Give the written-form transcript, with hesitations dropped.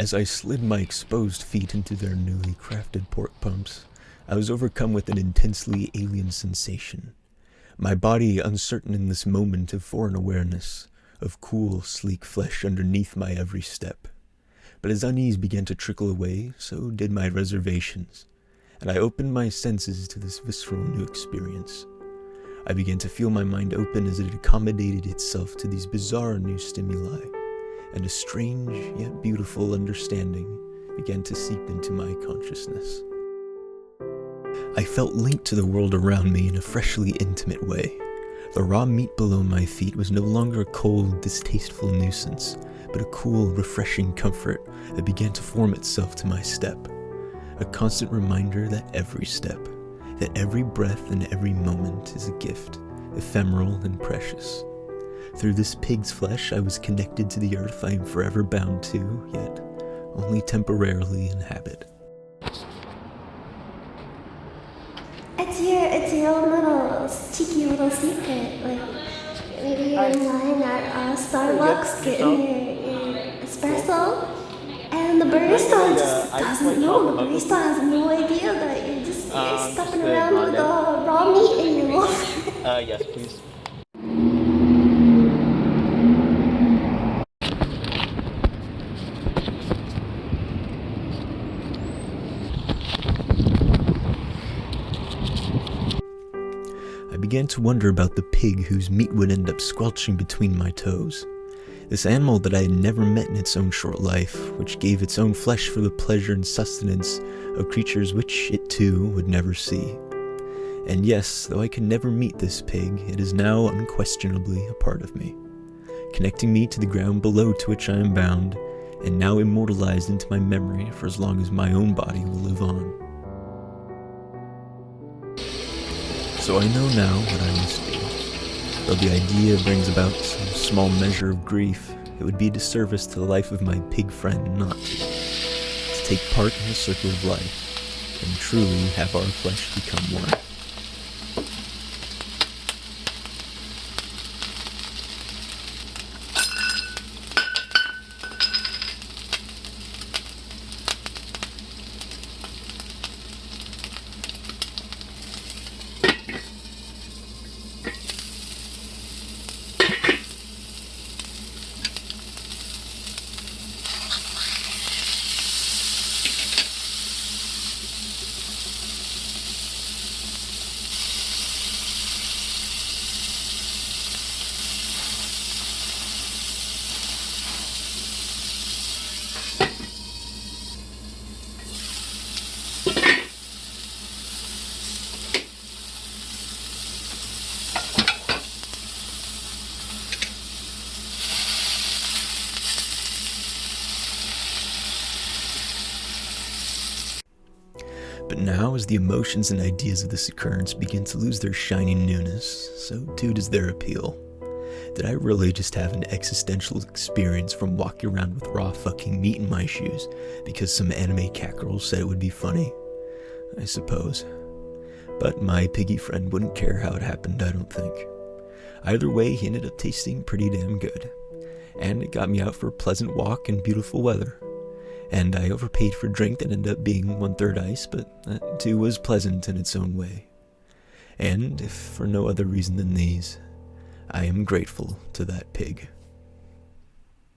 As I slid my exposed feet into their newly crafted pork pumps, I was overcome with an intensely alien sensation. My body uncertain in this moment of foreign awareness, of cool, sleek flesh underneath my every step. But as unease began to trickle away, so did my reservations, and I opened my senses to this visceral new experience. I began to feel my mind open as it accommodated itself to these bizarre new stimuli, and a strange yet beautiful understanding began to seep into my consciousness. I felt linked to the world around me in a freshly intimate way. The raw meat below my feet was no longer a cold, distasteful nuisance, but a cool, refreshing comfort that began to form itself to my step. A constant reminder that every step, that every breath and every moment is a gift, ephemeral and precious. Through this pig's flesh, I was connected to the earth I am forever bound to, yet only temporarily inhabit. It's your little cheeky little secret. Like maybe you're in line at Starbucks getting your espresso, and the barista just doesn't know. The barista has no idea that you're stuffing around with the raw meat in your loaf. Yes, please. I began to wonder about the pig whose meat would end up squelching between my toes. This animal that I had never met in its own short life, which gave its own flesh for the pleasure and sustenance of creatures which it too would never see. And yes, though I could never meet this pig, it is now unquestionably a part of me, connecting me to the ground below to which I am bound, and now immortalized into my memory for as long as my own body will live on. So I know now what I must do. Though the idea brings about some small measure of grief, it would be a disservice to the life of my pig friend not to take part in the circle of life, and truly have our flesh become one. But now, as the emotions and ideas of this occurrence begin to lose their shining newness, so too does their appeal. Did I really just have an existential experience from walking around with raw fucking meat in my shoes because some anime cat girl said it would be funny? I suppose. But my piggy friend wouldn't care how it happened, I don't think. Either way, he ended up tasting pretty damn good. And it got me out for a pleasant walk in beautiful weather. And I overpaid for a drink that ended up being 1/3 ice, but that too was pleasant in its own way. And, if for no other reason than these, I am grateful to that pig.